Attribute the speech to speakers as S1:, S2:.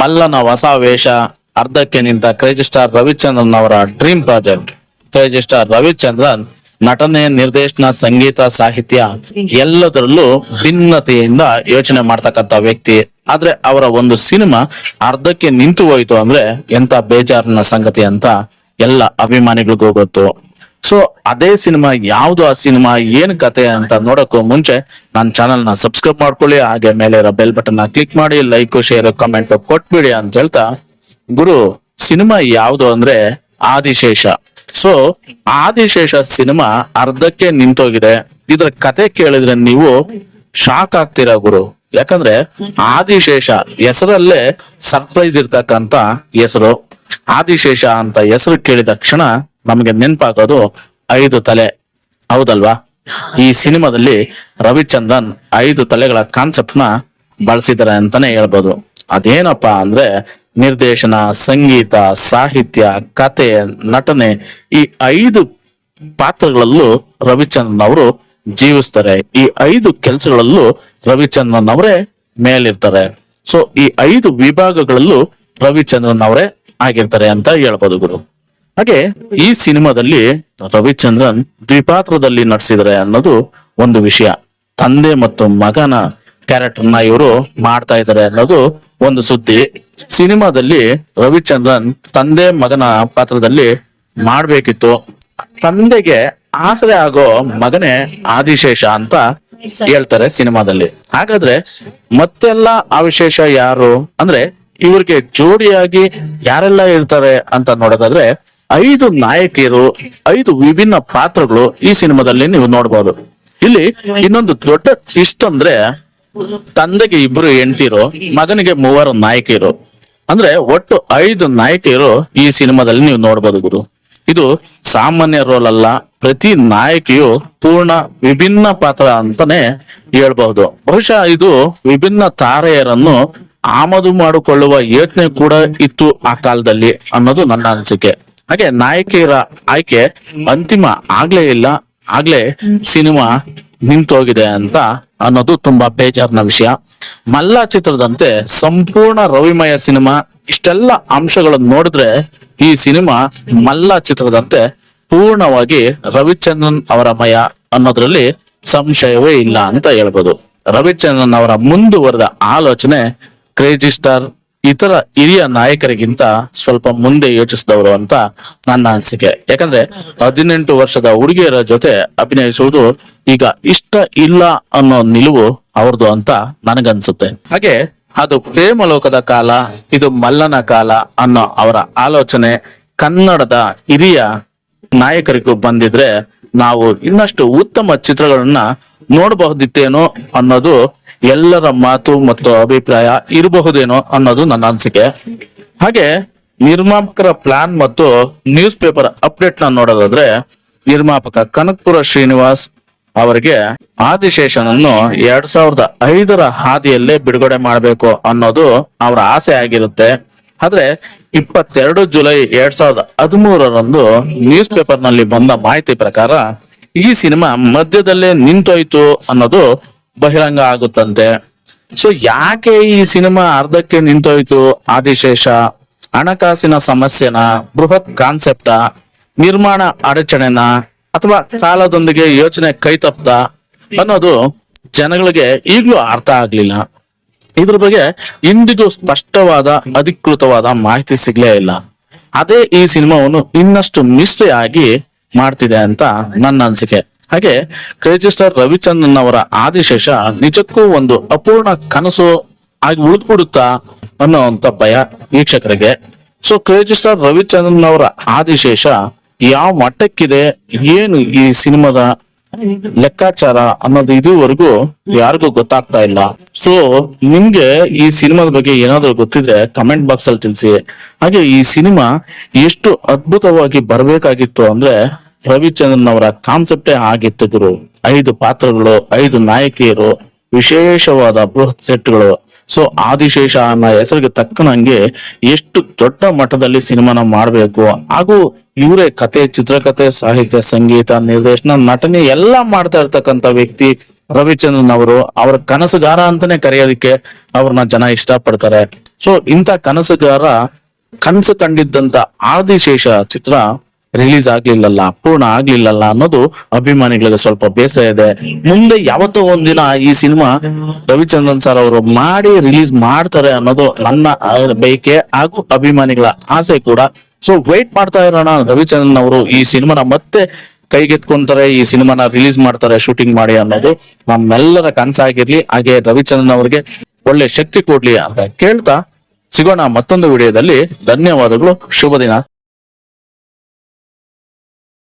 S1: ಮಲ್ಲನ ಹೊಸ ವೇಷ, ಅರ್ಧಕ್ಕೆ ನಿಂತ ಕ್ರೇಜಿ ಸ್ಟಾರ್ ರವಿಚಂದ್ರನ್ ಅವರ dream project. Crazy star Ravichandran ನಟನೆ, ನಿರ್ದೇಶನ, ಸಂಗೀತ, ಸಾಹಿತ್ಯ ಎಲ್ಲದರಲ್ಲೂ ಭಿನ್ನತೆಯಿಂದ ಯೋಚನೆ ಮಾಡ್ತಕ್ಕಂತ ವ್ಯಕ್ತಿ. ಆದ್ರೆ ಅವರ ಒಂದು ಸಿನಿಮಾ ಅರ್ಧಕ್ಕೆ ನಿಂತು ಹೋಯ್ತು ಅಂದ್ರೆ ಎಂತ ಬೇಜಾರಿನ ಸಂಗತಿ ಅಂತ ಎಲ್ಲ ಅಭಿಮಾನಿಗಳಿಗೂ ಗೊತ್ತು. ಸೊ ಅದೇ ಸಿನಿಮಾ ಯಾವ್ದು, ಆ ಸಿನಿಮಾ ಏನ್ ಕತೆ ಅಂತ ನೋಡಕ್ಕೂ ಮುಂಚೆ ನನ್ನ ಚಾನಲ್ ನ ಸಬ್ಸ್ಕ್ರೈಬ್ ಮಾಡ್ಕೊಳ್ಳಿ. ಹಾಗೆ ಮೇಲೆ ಇರೋ ಬೆಲ್ ಬಟನ್ ನ ಕ್ಲಿಕ್ ಮಾಡಿ, ಲೈಕ್, ಶೇರ್, ಕಮೆಂಟ್ ಕೊಟ್ಬಿಡಿ ಅಂತ ಹೇಳ್ತಾ, ಗುರು ಸಿನಿಮಾ ಯಾವ್ದು ಅಂದ್ರೆ ಆದಿಶೇಷ. ಸೊ ಆದಿಶೇಷ ಸಿನಿಮಾ ಅರ್ಧಕ್ಕೆ ನಿಂತೋಗಿದೆ. ಇದ್ರ ಕತೆ ಕೇಳಿದ್ರೆ ನೀವು ಶಾಕ್ ಆಗ್ತೀರಾ ಗುರು. ಯಾಕಂದ್ರೆ ಆದಿಶೇಷ ಹೆಸರಲ್ಲೇ ಸರ್ಪ್ರೈಸ್ ಇರ್ತಕ್ಕಂತ ಹೆಸರು. ಆದಿಶೇಷ ಅಂತ ಹೆಸರು ಕೇಳಿದ ಕ್ಷಣ ನಮಗೆ ನೆನಪಾಗೋದು 5 ತಲೆ, ಹೌದಲ್ವಾ? ಈ ಸಿನಿಮಾದಲ್ಲಿ ರವಿಚಂದ್ರನ್ 5 ತಲೆಗಳ ಕಾನ್ಸೆಪ್ಟ್ ನ ಬಳಸಿದ್ದಾರೆ ಅಂತಾನೆ ಹೇಳ್ಬೋದು. ಅದೇನಪ್ಪಾ ಅಂದ್ರೆ ನಿರ್ದೇಶನ, ಸಂಗೀತ, ಸಾಹಿತ್ಯ, ಕತೆ, ನಟನೆ, ಈ 5 ಪಾತ್ರಗಳಲ್ಲೂ ರವಿಚಂದ್ರನ್ ಅವರು ಜೀವಿಸ್ತಾರೆ. ಈ 5 ಕೆಲಸಗಳಲ್ಲೂ ರವಿಚಂದ್ರನ್ ಅವರೇ ಮೇಲಿರ್ತಾರೆ. ಸೊ ಈ 5 ವಿಭಾಗಗಳಲ್ಲೂ ರವಿಚಂದ್ರನ್ ಅವರೇ ಆಗಿರ್ತಾರೆ ಅಂತ ಹೇಳ್ಬೋದು ಗುರು. ಹಾಗೆ ಈ ಸಿನಿಮಾದಲ್ಲಿ ರವಿಚಂದ್ರನ್ ದ್ವಿಪಾತ್ರದಲ್ಲಿ ನಟಿಸಿದರೆ ಅನ್ನೋದು ಒಂದು ವಿಷಯ. ತಂದೆ ಮತ್ತು ಮಗನ ಕ್ಯಾರೆಕ್ಟರ್ ನ ಇವರು ಮಾಡ್ತಾ ಇದ್ದಾರೆ ಅನ್ನೋದು ಒಂದು ಸುದ್ದಿ. ಸಿನಿಮಾದಲ್ಲಿ ರವಿಚಂದ್ರನ್ ತಂದೆ ಮಗನ ಪಾತ್ರದಲ್ಲಿ ಮಾಡ್ಬೇಕಿತ್ತು. ತಂದೆಗೆ ಆಸರೆ ಆಗೋ ಮಗನೇ ಆದಿಶೇಷ ಅಂತ ಹೇಳ್ತಾರೆ ಸಿನಿಮಾದಲ್ಲಿ. ಹಾಗಾದ್ರೆ ಮತ್ತೆಲ್ಲ ಆವಿಶೇಷ ಯಾರು ಅಂದ್ರೆ ಇವ್ರಿಗೆ ಜೋಡಿಯಾಗಿ ಯಾರೆಲ್ಲ ಇರ್ತಾರೆ ಅಂತ ನೋಡೋದಾದ್ರೆ 5 ನಾಯಕಿಯರು, 5 ವಿಭಿನ್ನ ಪಾತ್ರಗಳು ಈ ಸಿನಿಮಾದಲ್ಲಿ ನೀವು ನೋಡ್ಬೋದು. ಇಲ್ಲಿ ಇನ್ನೊಂದು ದೊಡ್ಡ ಟ್ವಿಸ್ಟ್ ಅಂದ್ರೆ ತಂದೆಗೆ 2 ಹೆಂಡತಿರು, ಮಗನಿಗೆ 3 ನಾಯಕಿಯರು. ಅಂದ್ರೆ ಒಟ್ಟು 5 ನಾಯಕಿಯರು ಈ ಸಿನಿಮಾದಲ್ಲಿ ನೀವು ನೋಡ್ಬೋದು ಗುರು. ಇದು ಸಾಮಾನ್ಯ ರೋಲ್ ಅಲ್ಲ. ಪ್ರತಿ ನಾಯಕಿಯು ಪೂರ್ಣ ವಿಭಿನ್ನ ಪಾತ್ರ ಅಂತಾನೆ ಹೇಳ್ಬಹುದು. ಬಹುಶಃ ಇದು ವಿಭಿನ್ನ ತಾರೆಯರನ್ನು ಆಮದು ಮಾಡಿಕೊಳ್ಳುವ ಯೋಚನೆ ಕೂಡ ಇತ್ತು ಆ ಕಾಲದಲ್ಲಿ ಅನ್ನೋದು ನನ್ನ ಅನಿಸಿಕೆ. ಹಾಗೆ ನಾಯಕಿಯರ ಆಯ್ಕೆ ಅಂತಿಮ ಆಗ್ಲೇ ಇಲ್ಲ, ಆಗ್ಲೇ ಸಿನಿಮಾ ನಿಂತೋಗಿದೆ ಅಂತ ಅನ್ನೋದು ತುಂಬಾ ಬೇಜಾರಿನ ವಿಷಯ. ಮಲ್ಲ ಚಿತ್ರದಂತೆ ಸಂಪೂರ್ಣ ರವಿಮಯ ಸಿನಿಮಾ. ಇಷ್ಟೆಲ್ಲ ಅಂಶಗಳನ್ನು ನೋಡಿದ್ರೆ ಈ ಸಿನಿಮಾ ಮಲ್ಲ ಚಿತ್ರದಂತೆ ಪೂರ್ಣವಾಗಿ ರವಿಚಂದ್ರನ್ ಅವರ ಮಯ ಅನ್ನೋದ್ರಲ್ಲಿ ಸಂಶಯವೇ ಇಲ್ಲ ಅಂತ ಹೇಳ್ಬೋದು. ರವಿಚಂದ್ರನ್ ಅವರ ಮುಂದುವರೆದ ಆಲೋಚನೆ ಕ್ರೇಜಿ ಸ್ಟಾರ್ ಇತರ ಹಿರಿಯ ನಾಯಕರಿಗಿಂತ ಸ್ವಲ್ಪ ಮುಂದೆ ಯೋಚಿಸಿದವರು ಅಂತ ನನ್ನ ಅನಿಸಿಕೆ. ಯಾಕಂದ್ರೆ 18 ವರ್ಷದ ಹುಡುಗಿಯರ ಜೊತೆ ಅಭಿನಯಿಸುವುದು ಈಗ ಇಷ್ಟ ಇಲ್ಲ ಅನ್ನೋ ನಿಲುವು ಅವ್ರದ್ದು ಅಂತ ನನಗನ್ಸುತ್ತೆ. ಹಾಗೆ ಅದು ಪ್ರೇಮ ಲೋಕದ ಕಾಲ, ಇದು ಮಲ್ಲನ ಕಾಲ ಅನ್ನೋ ಅವರ ಆಲೋಚನೆ ಕನ್ನಡದ ಹಿರಿಯ ನಾಯಕರಿಗೂ ಬಂದಿದ್ರೆ ನಾವು ಇನ್ನಷ್ಟು ಉತ್ತಮ ಚಿತ್ರಗಳನ್ನ ನೋಡಬಹುದಿತ್ತೇನೋ ಅನ್ನೋದು ಎಲ್ಲರ ಮಾತು ಮತ್ತು ಅಭಿಪ್ರಾಯ ಇರಬಹುದೇನೋ ಅನ್ನೋದು ನನ್ನ ಅನಿಸಿಕೆ. ಹಾಗೆ ನಿರ್ಮಾಪಕರ ಪ್ಲಾನ್ ಮತ್ತು ನ್ಯೂಸ್ ಪೇಪರ್ ಅಪ್ಡೇಟ್ ನ ನೋಡೋದಾದ್ರೆ ನಿರ್ಮಾಪಕ ಕನಕಪುರ ಶ್ರೀನಿವಾಸ್ ಅವರಿಗೆ ಆದಿಶೇಷನನ್ನು 2005ರ ಹಾದಿಯಲ್ಲೇ ಬಿಡುಗಡೆ ಮಾಡಬೇಕು ಅನ್ನೋದು ಅವರ ಆಸೆ ಆಗಿರುತ್ತೆ. ಆದ್ರೆ 22 ಜುಲೈ 2013ರಂದು ನ್ಯೂಸ್ ಪೇಪರ್ ನಲ್ಲಿ ಬಂದ ಮಾಹಿತಿ ಪ್ರಕಾರ ಈ ಸಿನಿಮಾ ಮಧ್ಯದಲ್ಲೇ ನಿಂತೋಯ್ತು ಅನ್ನೋದು ಬಹಿರಂಗ ಆಗುತ್ತಂತೆ. ಸೊ ಯಾಕೆ ಈ ಸಿನಿಮಾ ಅರ್ಧಕ್ಕೆ ನಿಂತೋಯ್ತು? ಆದಿಶೇಷ ಹಣಕಾಸಿನ ಸಮಸ್ಯೆನ, ಬೃಹತ್ ಕಾನ್ಸೆಪ್ಟ, ನಿರ್ಮಾಣ ಅಡಚಣೆನ, ಅಥವಾ ಕಾಲದೊಂದಿಗೆ ಯೋಚನೆ ಕೈತಪ್ಪ ಅನ್ನೋದು ಜನಗಳಿಗೆ ಈಗ್ಲೂ ಅರ್ಥ ಆಗ್ಲಿಲ್ಲ. ಇದ್ರ ಬಗ್ಗೆ ಇಂದಿಗೂ ಸ್ಪಷ್ಟವಾದ ಅಧಿಕೃತವಾದ ಮಾಹಿತಿ ಸಿಗ್ಲೇ ಇಲ್ಲ. ಅದೇ ಈ ಸಿನಿಮಾವನ್ನು ಇನ್ನಷ್ಟು ಮಿಸ್ಟ್ರಿ ಆಗಿ ಮಾಡ್ತಿದೆ ಅಂತ ನನ್ನ ಅನಿಸಿಕೆ. ಹಾಗೆ ಕ್ರೇಜಿ ಸ್ಟಾರ್ ರವಿಚಂದ್ರನ್ ಅವರ ಆದಿಶೇಷ ನಿಜಕ್ಕೂ ಒಂದು ಅಪೂರ್ಣ ಕನಸು ಆಗಿ ಉಳಿದ್ಬಿಡುತ್ತಾ ಅನ್ನೋಂತ ಭಯ ವೀಕ್ಷಕರಿಗೆ. ಸೊ ಕ್ರೇಜಿ ಸ್ಟಾರ್ ರವಿಚಂದ್ರನ್ ಅವರ ಆದಿಶೇಷ ಯಾವ ಮಟ್ಟಕ್ಕಿದೆ, ಏನು ಈ ಸಿನಿಮಾದ ಲೆಕ್ಕಾಚಾರ ಅನ್ನೋದು ಇದುವರೆಗೂ ಯಾರಿಗೂ ಗೊತ್ತಾಗ್ತಾ ಇಲ್ಲ. ಸೊ ನಿಮ್ಗೆ ಈ ಸಿನಿಮಾದ ಬಗ್ಗೆ ಏನಾದ್ರು ಗೊತ್ತಿದ್ರೆ ಕಮೆಂಟ್ ಬಾಕ್ಸ್ ಅಲ್ಲಿ ತಿಳಿಸಿ. ಹಾಗೆ ಈ ಸಿನಿಮಾ ಎಷ್ಟು ಅದ್ಭುತವಾಗಿ ಬರ್ಬೇಕಾಗಿತ್ತು ಅಂದ್ರೆ ರವಿಚಂದ್ರನ್ ಅವರ ಕಾನ್ಸೆಪ್ಟೇ ಆಗಿತ್ತು ಗುರು. 5 ಪಾತ್ರಗಳು, 5 ನಾಯಕಿಯರು, ವಿಶೇಷವಾದ ಬೃಹತ್ ಸೆಟ್ಗಳು. ಸೊ ಆದಿಶೇಷ ಅನ್ನೋ ಹೆಸರಿಗೆ ತಕ್ಕನಂಗೆ ಎಷ್ಟು ದೊಡ್ಡ ಮಟ್ಟದಲ್ಲಿ ಸಿನಿಮಾನ ಮಾಡ್ಬೇಕು, ಹಾಗೂ ಇವರೇ ಕತೆ, ಚಿತ್ರಕಥೆ, ಸಾಹಿತ್ಯ, ಸಂಗೀತ, ನಿರ್ದೇಶನ, ನಟನೆ ಎಲ್ಲ ಮಾಡ್ತಾ ಇರ್ತಕ್ಕಂತ ವ್ಯಕ್ತಿ ರವಿಚಂದ್ರನ್ ಅವರು. ಅವರ ಕನಸುಗಾರ ಅಂತಾನೆ ಕರೆಯೋದಿಕ್ಕೆ ಅವ್ರನ್ನ ಜನ ಇಷ್ಟಪಡ್ತಾರೆ. ಸೊ ಇಂಥ ಕನಸುಗಾರ ಕನಸು ಕಂಡಿದ್ದಂತ ಆದಿಶೇಷ ಚಿತ್ರ ರಿಲೀಸ್ ಆಗ್ಲಿಲ್ಲಲ್ಲ, ಪೂರ್ಣ ಆಗ್ಲಿಲ್ಲಲ್ಲ ಅನ್ನೋದು ಅಭಿಮಾನಿಗಳಿಗೆ ಸ್ವಲ್ಪ ಬೇಸರ ಇದೆ. ಮುಂದೆ ಯಾವತ್ತೋ ಒಂದಿನ ಈ ಸಿನಿಮಾ ರವಿಚಂದ್ರನ್ ಸರ್ ಅವರು ಮಾಡಿ ರಿಲೀಸ್ ಮಾಡ್ತಾರೆ ಅನ್ನೋದು ನನ್ನ ಬಯಕೆ ಹಾಗೂ ಅಭಿಮಾನಿಗಳ ಆಸೆ ಕೂಡ. ಸೊ ವೇಟ್ ಮಾಡ್ತಾ ಇರೋಣ, ರವಿಚಂದ್ರನ್ ಅವರು ಈ ಸಿನಿಮಾನ ಮತ್ತೆ ಕೈಗೆತ್ಕೊಂತಾರೆ, ಈ ಸಿನಿಮಾನ ರಿಲೀಸ್ ಮಾಡ್ತಾರೆ ಶೂಟಿಂಗ್ ಮಾಡಿ ಅನ್ನೋದು ನಮ್ಮೆಲ್ಲರ ಕನಸಾಗಿರ್ಲಿ. ಹಾಗೆ ರವಿಚಂದ್ರನ್ ಅವರಿಗೆ ಒಳ್ಳೆ ಶಕ್ತಿ ಕೊಡ್ಲಿ ಅಂತ ಕೇಳ್ತಾ ಸಿಗೋಣ ಮತ್ತೊಂದು ವಿಡಿಯೋದಲ್ಲಿ. ಧನ್ಯವಾದಗಳು, ಶುಭ ದಿನ.